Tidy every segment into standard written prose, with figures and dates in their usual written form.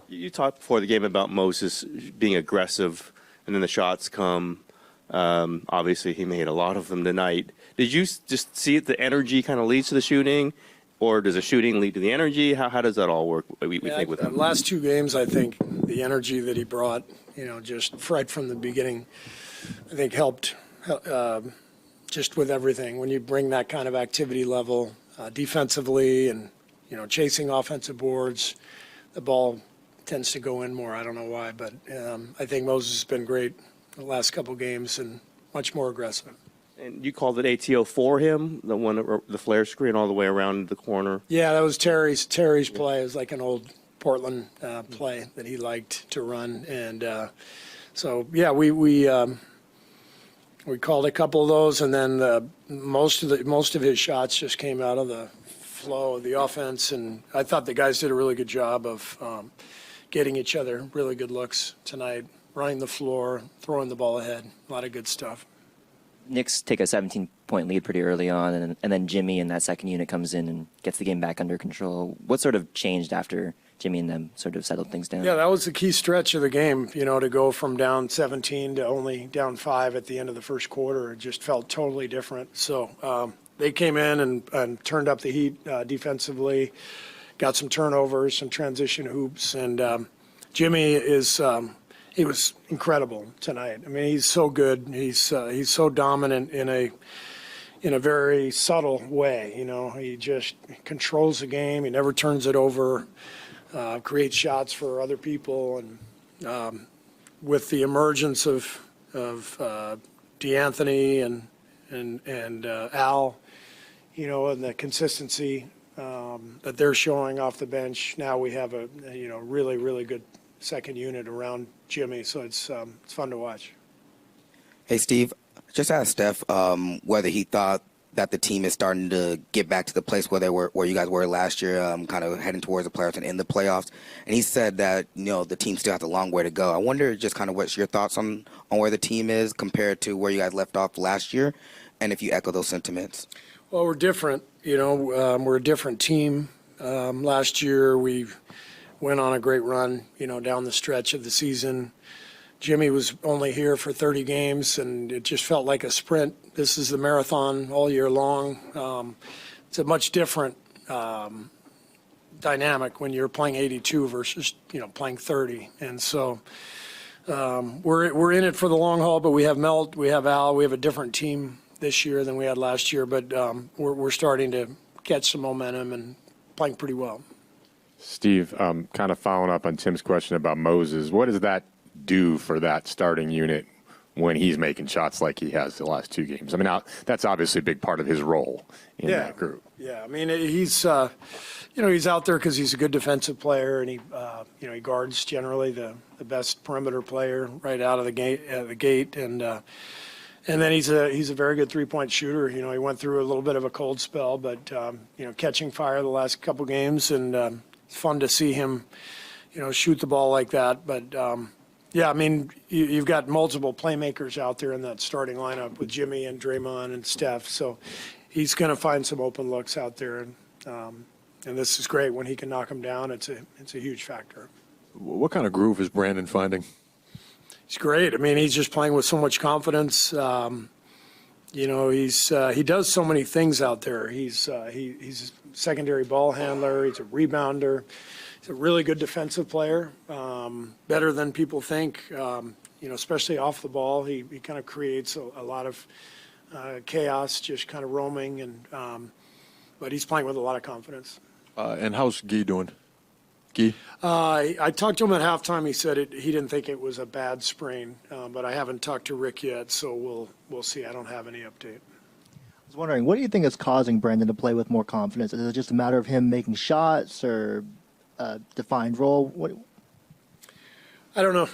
You talked before the game about Moses being aggressive, and then the shots come. Obviously, he made a lot of them tonight. Did you just see it, the energy kind of leads to the shooting, or does the shooting lead to the energy? How does that all work, we think, with him? The last two games, I think the energy that he brought, just right from the beginning, I think helped just with everything. When you bring that kind of activity level defensively and, chasing offensive boards, the ball tends to go in more. I don't know why, but I think Moses has been great the last couple games and much more aggressive. And you called it ATO for him, the one, the flare screen all the way around the corner. Yeah, that was Terry's play. It was like an old Portland play that he liked to run, and so yeah, we called a couple of those, and then most of his shots just came out of the flow of the offense, and I thought the guys did a really good job of getting each other really good looks tonight, running the floor, throwing the ball ahead, a lot of good stuff. Knicks take a 17-point lead pretty early on, and then Jimmy in that second unit comes in and gets the game back under control. What sort of changed after Jimmy and them sort of settled things down? Yeah, that was the key stretch of the game, to go from down 17 to only down 5 at the end of the first quarter. It just felt totally different. So they came in and turned up the heat defensively, got some turnovers, some transition hoops, and Jimmy is he was incredible tonight. I mean, he's so good. He's so dominant in a very subtle way. He just controls the game. He never turns it over. Creates shots for other people, and with the emergence of DeAnthony and Al, and the consistency that they're showing off the bench. Now we have a really, really good second unit around Jimmy, so it's fun to watch. Hey, Steve, just asked Steph whether he thought that the team is starting to get back to the place where you guys were last year, kind of heading towards the playoffs and in the playoffs. And he said that, the team still has a long way to go. I wonder just kind of what's your thoughts on where the team is compared to where you guys left off last year, and if you echo those sentiments. Well, we're different. We're a different team. Last year we went on a great run, down the stretch of the season. Jimmy was only here for 30 games, and it just felt like a sprint. This is the marathon all year long. It's a much different dynamic when you're playing 82 versus, playing 30. And so we're in it for the long haul, but we have Melt, we have Al, we have a different team this year than we had last year, but we're starting to catch some momentum and playing pretty well. Steve, kind of following up on Tim's question about Moses, what does that do for that starting unit when he's making shots like he has the last two games? I mean, that's obviously a big part of his role in that group. Yeah, I mean, he's he's out there because he's a good defensive player, and he guards generally the best perimeter player right out of the gate, and then he's a very good three-point shooter. He went through a little bit of a cold spell, but catching fire the last couple games, and it's fun to see him shoot the ball like that. But yeah, I mean, you've got multiple playmakers out there in that starting lineup with Jimmy and Draymond and Steph. So he's going to find some open looks out there, and this is great when he can knock them down. It's a huge factor. What kind of groove is Brandon finding? He's great. I mean, he's just playing with so much confidence. He does so many things out there. He's a secondary ball handler. He's a rebounder. He's a really good defensive player, better than people think, especially off the ball. He kind of creates a lot of chaos, just kind of roaming, but he's playing with a lot of confidence. And how's Guy doing? Guy? I talked to him at halftime. He said he didn't think it was a bad sprain, but I haven't talked to Rick yet, so we'll see. I don't have any update. I was wondering, what do you think is causing Brandon to play with more confidence? Is it just a matter of him making shots or a defined role? I don't know.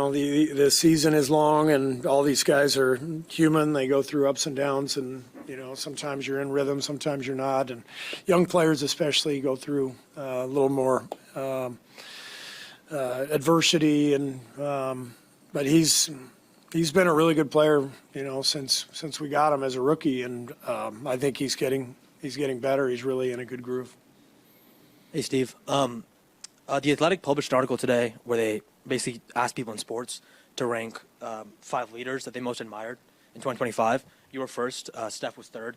The season is long, and all these guys are human. They go through ups and downs, and sometimes you're in rhythm, sometimes you're not. And young players especially go through a little more adversity. But he's been a really good player, since we got him as a rookie, and I think he's getting better. He's really in a good groove. Hey, Steve. The Athletic published an article today where they basically asked people in sports to rank 5 leaders that they most admired in 2025. You were first. Steph was third.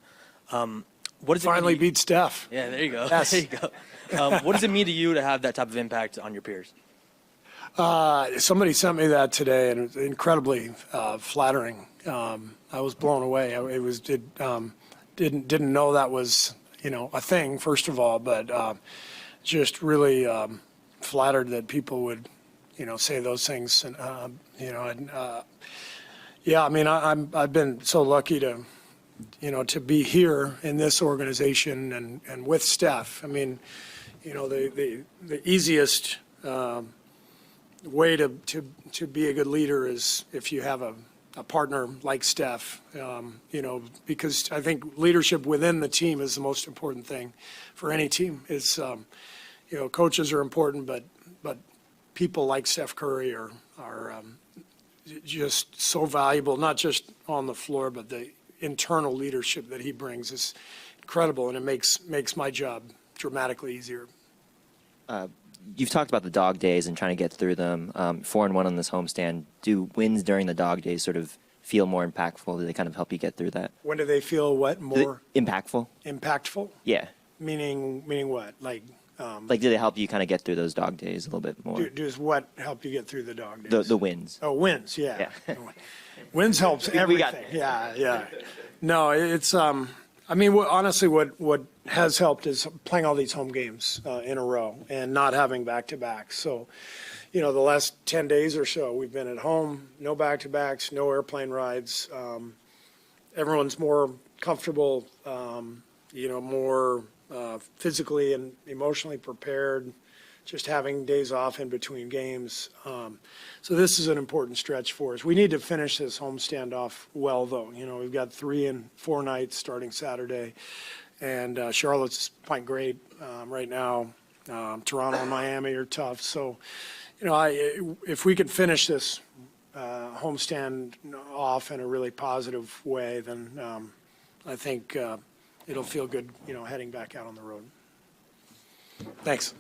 What does Finally it mean beat Steph. Yeah, there you go. Yes. There you go. What does it mean to you to have that type of impact on your peers? Somebody sent me that today, and it was incredibly flattering. I was blown away. Didn't know that was a thing, first of all, but just really flattered that people would say those things. And yeah, I mean, I've been so lucky to to be here in this organization and with Steph. I mean, the easiest way to be a good leader is if you have a partner like Steph, because I think leadership within the team is the most important thing for any team. It's, coaches are important, but people like Steph Curry are just so valuable, not just on the floor, but the internal leadership that he brings is incredible, and it makes my job dramatically easier. You've talked about the dog days and trying to get through them. 4-1 on this homestand. Do wins during the dog days sort of feel more impactful? Do they kind of help you get through that? When do they feel what more Impactful? impactful? Yeah. Meaning what? Like Do they help you kind of get through those dog days a little bit more? does what help you get through the dog days? The wins. Oh, wins, yeah. Yeah. Wins helps everything. Yeah. No, it's I mean, honestly, what has helped is playing all these home games in a row and not having back-to-backs. So, the last 10 days or so, we've been at home, no back-to-backs, no airplane rides. Everyone's more comfortable, more physically and emotionally prepared, just having days off in between games. So this is an important stretch for us. We need to finish this homestand off well, though. We've got 3 and 4 nights starting Saturday, and Charlotte's playing great right now. Toronto and Miami are tough. So, if we could finish this homestand off in a really positive way, then I think it'll feel good, heading back out on the road. Thanks.